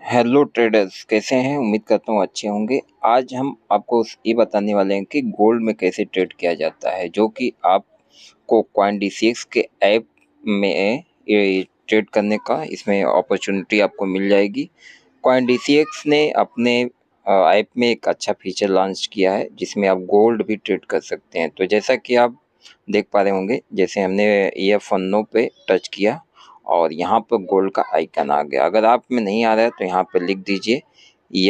Hello traders, कैसे हैं? उम्मीद करता हूँ अच्छे होंगे। आज हम आपको ये बताने वाले हैं कि गोल्ड में कैसे ट्रेड किया जाता है, जो कि आपको CoinDCX के ऐप में ये ट्रेड करने का इसमें अपॉर्चुनिटी आपको मिल जाएगी। CoinDCX ने अपने ऐप में एक अच्छा फीचर लॉन्च किया है जिसमें आप गोल्ड भी ट्रेड कर सकते हैं। तो जैसा कि आप देख पा रहे होंगे, जैसे हमने ये फन्नों पे टच किया और यहाँ पर गोल्ड का आइकन आ गया। अगर आप में नहीं आ रहा है तो यहाँ पर लिख दीजिए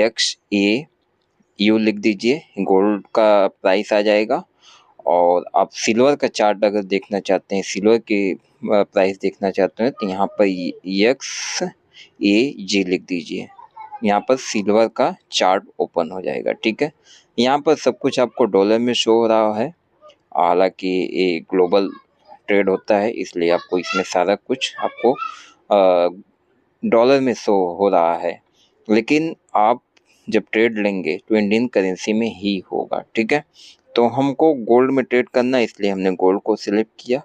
XAU, लिख दीजिए, गोल्ड का प्राइस आ जाएगा। और आप सिल्वर का चार्ट अगर देखना चाहते हैं, सिल्वर की प्राइस देखना चाहते हैं, तो यहाँ पर XAG लिख दीजिए। यहाँ पर सिल्वर का चार्ट ओपन हो जाएगा। ठीक है, यहाँ पर सब कुछ आपको डॉलर में शो हो रहा है। हालांकि ये ग्लोबल ट्रेड होता है, इसलिए आपको इसमें सारा कुछ आपको डॉलर में शो हो रहा है, लेकिन आप जब ट्रेड लेंगे तो इंडियन करेंसी में ही होगा। ठीक है, तो हमको गोल्ड में ट्रेड करना है, इसलिए हमने गोल्ड को सिलेक्ट किया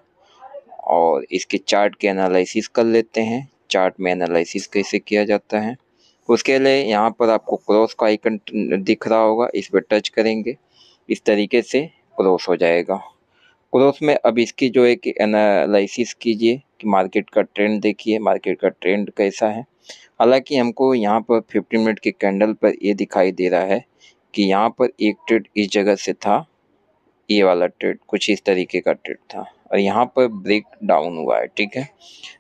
और इसके चार्ट के एनालिसिस कर लेते हैं। चार्ट में एनालिसिस कैसे किया जाता है, उसके लिए यहाँ पर आपको क्रॉस का आइकन दिख रहा होगा, इस पर टच करेंगे, इस तरीके से क्रॉस हो जाएगा। क्रॉस में अब इसकी जो है कि एनालिसिस कीजिए कि मार्केट का ट्रेंड देखिए, मार्केट का ट्रेंड कैसा है। हालांकि हमको यहाँ पर 15 मिनट के कैंडल पर ये दिखाई दे रहा है कि यहाँ पर एक ट्रेड इस जगह से था, ये वाला ट्रेड कुछ इस तरीके का ट्रेड था और यहाँ पर ब्रेक डाउन हुआ है। ठीक है,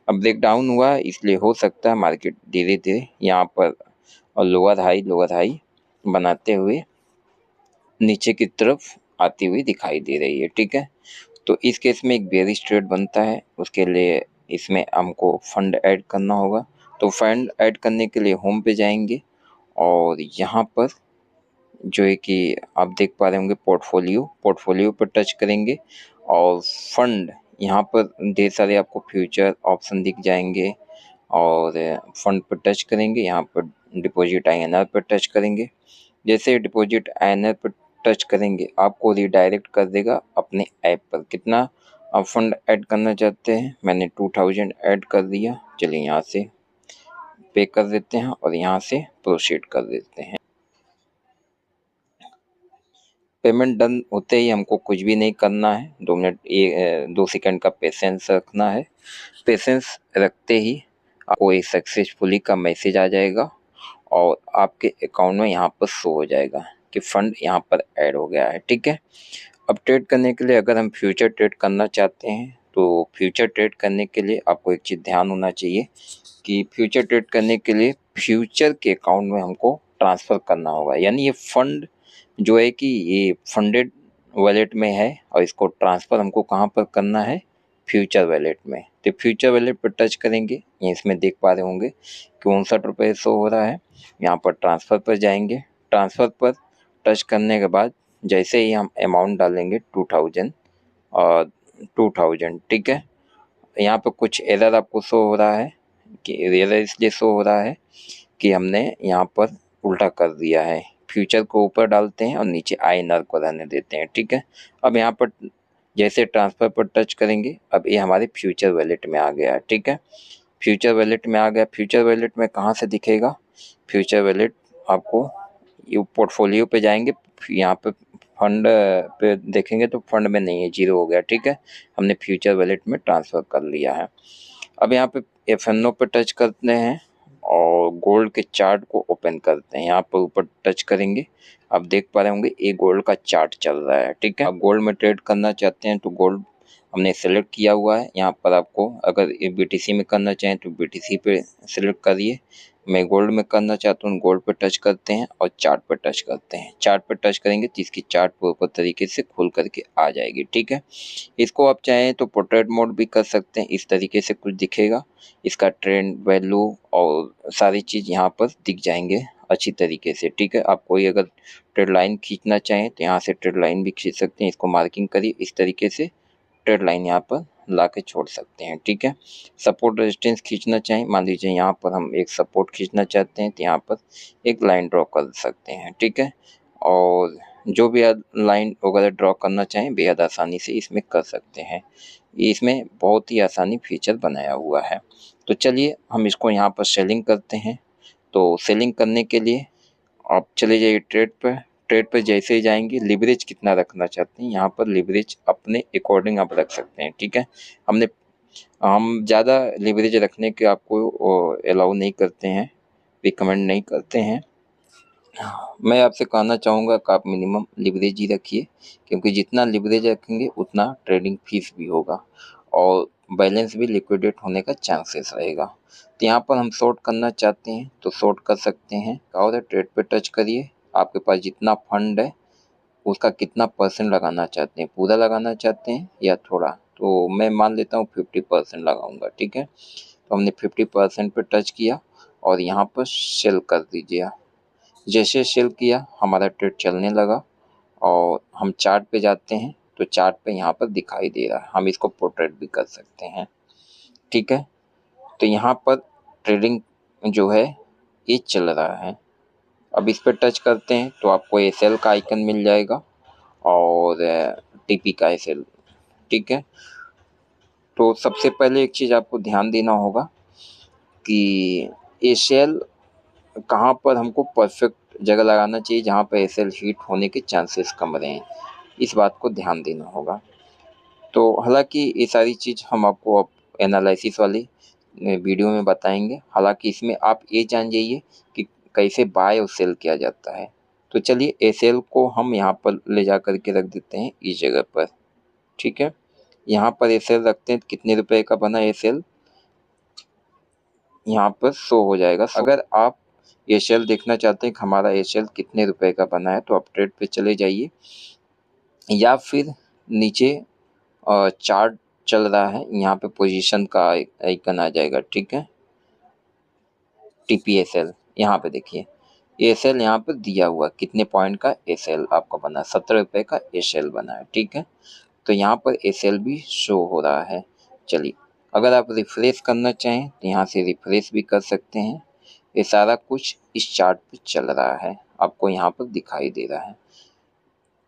अब ब्रेक डाउन हुआ है, इसलिए हो सकता है मार्केट धीरे धीरे यहाँ पर और लोअर हाई बनाते हुए नीचे की तरफ आती हुई दिखाई दे रही है। ठीक है, तो इस केस में एक बेयरिश ट्रेड बनता है, उसके लिए इसमें हमको फंड ऐड करना होगा। तो फंड ऐड करने के लिए होम पे जाएंगे और यहाँ पर जो है कि आप देख पा रहे होंगे पोर्टफोलियो पर टच करेंगे और फंड, यहाँ पर ढेर सारे आपको फ्यूचर ऑप्शन दिख जाएंगे और फंड पर टच करेंगे। यहाँ पर डिपॉजिट INR पर टच करेंगे। जैसे डिपॉजिट INR पर टच करेंगे, आपको रिडायरेक्ट कर देगा अपने ऐप पर। कितना आप फंड ऐड करना चाहते हैं, मैंने 2000 ऐड कर दिया। चलिए यहाँ से पे कर देते हैं और यहाँ से प्रोसीड कर देते हैं। पेमेंट डन होते ही हमको कुछ भी नहीं करना है, 2 सेकंड का पेशेंस रखना है। पेशेंस रखते ही आपको एक सक्सेसफुली का मैसेज आ जाएगा और आपके अकाउंट में यहाँ पर शो हो जाएगा कि फंड यहाँ पर ऐड हो गया है। ठीक है, अब ट्रेड करने के लिए अगर हम फ्यूचर ट्रेड करना चाहते हैं तो फ्यूचर ट्रेड करने के लिए आपको एक चीज़ ध्यान होना चाहिए कि फ्यूचर ट्रेड करने के लिए फ्यूचर के अकाउंट में हमको ट्रांसफ़र करना होगा। यानी ये फंड जो है कि ये फंडेड वॉलेट में है और इसको ट्रांसफ़र हमको कहाँ पर करना है, फ्यूचर वॉलेट में। तो फ्यूचर वॉलेट पर टच करेंगे, ये इसमें देख पा रहे होंगे कि 59 रुपये शो हो रहा है। यहाँ पर ट्रांसफ़र पर जाएंगे, ट्रांसफ़र पर टच करने के बाद जैसे ही हम अमाउंट डालेंगे 2000 और 2000, ठीक है, यहाँ पर कुछ एरर आपको शो हो रहा है कि एरर इसलिए शो हो रहा है कि हमने यहाँ पर उल्टा कर दिया है। फ्यूचर को ऊपर डालते हैं और नीचे INR को रहने देते हैं। ठीक है, अब यहाँ पर जैसे ट्रांसफ़र पर टच करेंगे, अब ये हमारे फ्यूचर वॉलेट में आ गया है। ठीक है, फ्यूचर वॉलेट में आ गया। फ्यूचर वॉलेट में कहाँ से दिखेगा, फ्यूचर वॉलेट आपको ये पोर्टफोलियो पे जाएंगे, यहाँ पे फंड पे देखेंगे तो फंड में नहीं है, 0 हो गया। ठीक है, हमने फ्यूचर वॉलेट में ट्रांसफ़र कर लिया है। अब यहाँ पे FNO पे टच करते हैं और गोल्ड के चार्ट को ओपन करते हैं। यहाँ पर ऊपर टच करेंगे, आप देख पा रहे होंगे ये गोल्ड का चार्ट चल रहा है। ठीक है, आप गोल्ड में ट्रेड करना चाहते हैं तो गोल्ड हमने सेलेक्ट किया हुआ है। यहाँ पर आपको अगर ये BTC में करना चाहें तो BTC पे सेलेक्ट करिए। मैं गोल्ड में करना चाहता हूँ, गोल्ड पर टच करते हैं और चार्ट पर टच करते हैं। चार्ट पर टच करेंगे तो इसकी चार्ट प्रॉपर तरीके से खुल करके आ जाएगी। ठीक है, इसको आप चाहें तो पोर्ट्रेट मोड भी कर सकते हैं, इस तरीके से कुछ दिखेगा। इसका ट्रेंड वैल्यू और सारी चीज़ यहाँ पर दिख जाएंगे अच्छी तरीके से। ठीक है, आप कोई अगर ट्रेड लाइन खींचना चाहें तो यहाँ से ट्रेड लाइन भी खींच सकते हैं। इसको मार्किंग करिए, इस तरीके से ट्रेड लाइन यहाँ पर ला के छोड़ सकते हैं। ठीक है, सपोर्ट रेजिस्टेंस खींचना चाहें, मान लीजिए यहाँ पर हम एक सपोर्ट खींचना चाहते हैं तो यहाँ पर एक लाइन ड्रॉ कर सकते हैं। ठीक है, और जो भी लाइन वगैरह ड्रॉ करना चाहें बेहद आसानी से इसमें कर सकते हैं। इसमें बहुत ही आसानी फीचर बनाया हुआ है। तो चलिए हम इसको यहाँ पर सेलिंग करते हैं। तो सेलिंग करने के लिए आप चले जाइए ट्रेड पर। ट्रेड पर जैसे ही जाएंगे, लिवरेज कितना रखना चाहते हैं, यहाँ पर लिवरेज अपने अकॉर्डिंग आप रख सकते हैं। ठीक है, हम ज़्यादा लिवरेज रखने के आपको अलाउ नहीं करते हैं, रिकमेंड नहीं करते हैं। मैं आपसे कहना चाहूँगा कि आप मिनिमम लिवरेज ही रखिए, क्योंकि जितना लिवरेज रखेंगे उतना ट्रेडिंग फीस भी होगा और बैलेंस भी लिक्विडेट होने का चांसेस रहेगा। तो यहाँ पर हम शॉर्ट करना चाहते हैं तो शॉर्ट कर सकते हैं। क्या होता है, ट्रेड पे टच करिए, आपके पास जितना फंड है उसका कितना परसेंट लगाना चाहते हैं, पूरा लगाना चाहते हैं या थोड़ा, तो मैं मान लेता हूँ 50% लगाऊंगा। ठीक है, तो हमने 50% पे टच किया और यहाँ पर सेल कर दीजिए। जैसे सेल किया हमारा ट्रेड चलने लगा और हम चार्ट पे जाते हैं तो चार्ट पे यहाँ पर दिखाई दे रहा है, हम इसको पोर्ट्रेट भी कर सकते हैं। ठीक है, तो यहाँ पर ट्रेडिंग जो है ये चल रहा है। अब इस पर टच करते हैं तो आपको एसएल का आइकन मिल जाएगा और टीपी का एसएल। ठीक है, तो सबसे पहले एक चीज़ आपको ध्यान देना होगा कि एसएल कहाँ पर हमको परफेक्ट जगह लगाना चाहिए जहाँ पर एसएल हिट होने के चांसेस कम रहें, इस बात को ध्यान देना होगा। तो हालांकि ये सारी चीज़ हम आपको अब एनालिसिस वाली वीडियो में बताएंगे। हालांकि इसमें आप ये जान जाइए कि कैसे बाय और सेल किया जाता है। तो चलिए एसएल को हम यहाँ पर ले जा कर के रख देते हैं इस जगह पर। ठीक है, यहाँ पर एसएल रखते हैं, कितने रुपए का बना एसएल यहाँ पर शो हो जाएगा। अगर आप एसएल देखना चाहते हैं कि हमारा एसएल कितने रुपए का बना है तो आप ट्रेड पे चले जाइए या फिर नीचे चार्ट चल रहा है, यहाँ पे पोजीशन का आइकन आ जाएगा। ठीक है, टीपीएसएल यहाँ पे देखिए, एसएल यहाँ पर दिया हुआ कितने पॉइंट का एसएल आपका बना, 17 रुपए का एसएल बना है। ठीक है, तो यहाँ पर एसएल भी शो हो रहा है। चलिए, अगर आप रिफ्रेश करना चाहें तो यहाँ से रिफ्रेश भी कर सकते हैं। ये सारा कुछ इस चार्ट पे चल रहा है, आपको यहाँ पर दिखाई दे रहा है।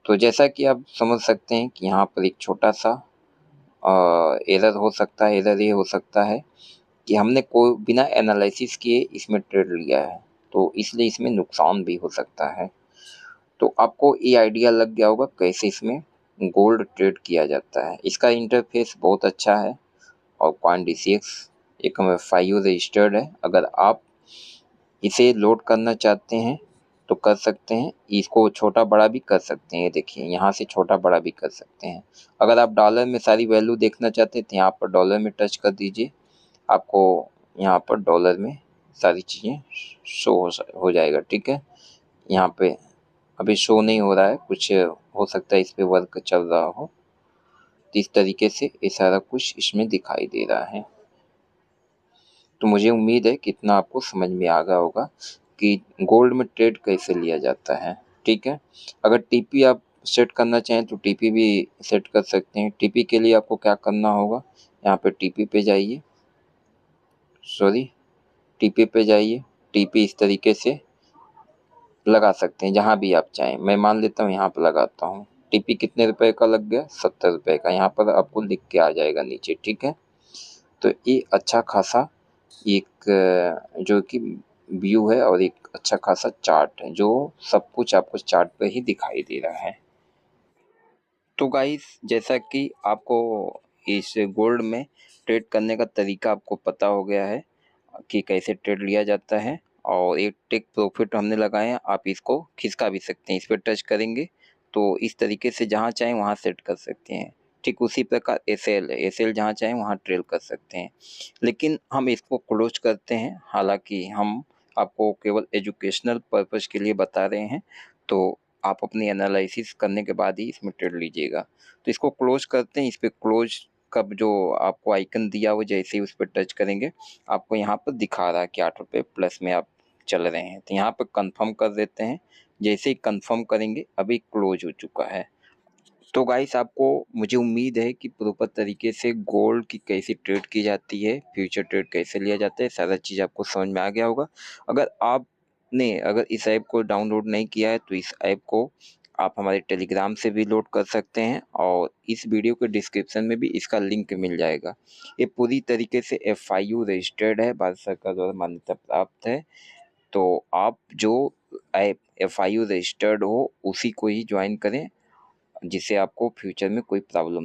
तो जैसा कि आप समझ सकते हैं कि यहाँ पर एक छोटा सा एरर हो सकता है। एरर ये हो सकता है कि हमने कोई बिना एनालिसिस किए इसमें ट्रेड लिया है, तो इसलिए इसमें नुकसान भी हो सकता है। तो आपको ये आइडिया लग गया होगा कैसे इसमें गोल्ड ट्रेड किया जाता है। इसका इंटरफेस बहुत अच्छा है और CoinDCX एक 5 रजिस्टर्ड है। अगर आप इसे लोड करना चाहते हैं तो कर सकते हैं, इसको छोटा बड़ा भी कर सकते हैं। देखिए यहाँ से छोटा बड़ा भी कर सकते हैं। अगर आप डॉलर में सारी वैल्यू देखना चाहते हैं तो यहाँ पर डॉलर में टच कर दीजिए, आपको यहाँ पर डॉलर में सारी चीज़ें शो हो जाएगा। ठीक है, यहाँ पे अभी शो नहीं हो रहा है, कुछ हो सकता है इस पे वर्क चल रहा हो। तो इस तरीके से ये सारा कुछ इसमें दिखाई दे रहा है। तो मुझे उम्मीद है कि इतना आपको समझ में आ गया होगा कि गोल्ड में ट्रेड कैसे लिया जाता है। ठीक है, अगर टीपी आप सेट करना चाहें तो टीपी भी सेट कर सकते हैं। टीपी के लिए आपको क्या करना होगा, यहाँ पे टीपी पे जाइए, टीपी पे जाइए। टीपी इस तरीके से लगा सकते हैं जहाँ भी आप चाहें। मैं मान लेता हूँ यहाँ पर लगाता हूँ। टीपी कितने रुपए का लग गया, 70 रुपए का, यहाँ पर आपको लिख के आ जाएगा नीचे। ठीक है, तो ये अच्छा खासा एक जो कि व्यू है और एक अच्छा खासा चार्ट है, जो सब कुछ आपको चार्ट पे ही दिखाई दे रहा है। तो गाइस, जैसा कि आपको इस गोल्ड में ट्रेड करने का तरीका आपको पता हो गया है कि कैसे ट्रेड लिया जाता है और एक टेक प्रॉफिट हमने लगाए हैं, आप इसको खिसका भी सकते हैं। इस पर टच करेंगे तो इस तरीके से जहाँ चाहें वहाँ सेट कर सकते हैं। ठीक उसी प्रकार एसएल है, एसएल जहाँ चाहें वहाँ ट्रेड कर सकते हैं। लेकिन हम इसको क्लोज करते हैं, हालांकि हम आपको केवल एजुकेशनल पर्पज़ के लिए बता रहे हैं, तो आप अपनी एनालिसिस करने के बाद ही इसमें ट्रेड लीजिएगा। तो इसको क्लोज करते हैं। इस पर क्लोज का जो आपको आइकन दिया हुआ, जैसे ही उस पर टच करेंगे आपको यहाँ पर दिखा रहा है कि 8 रुपये प्लस में आप चल रहे हैं। तो यहाँ पर कंफर्म कर देते हैं। जैसे ही कंफर्म करेंगे अभी क्लोज हो चुका है। तो गाइस, आपको मुझे उम्मीद है कि प्रॉपर तरीके से गोल्ड की कैसे ट्रेड की जाती है, फ्यूचर ट्रेड कैसे लिया जाता है, सारा चीज़ आपको समझ में आ गया होगा। अगर इस ऐप को डाउनलोड नहीं किया है तो इस ऐप को आप हमारे टेलीग्राम से भी लोड कर सकते हैं और इस वीडियो के डिस्क्रिप्शन में भी इसका लिंक मिल जाएगा। ये पूरी तरीके से FIU रजिस्टर्ड है, भारत सरकार द्वारा मान्यता प्राप्त है। तो आप जो ऐप FIU रजिस्टर्ड हो उसी को ही ज्वाइन करें, जिससे आपको फ्यूचर में कोई प्रॉब्लम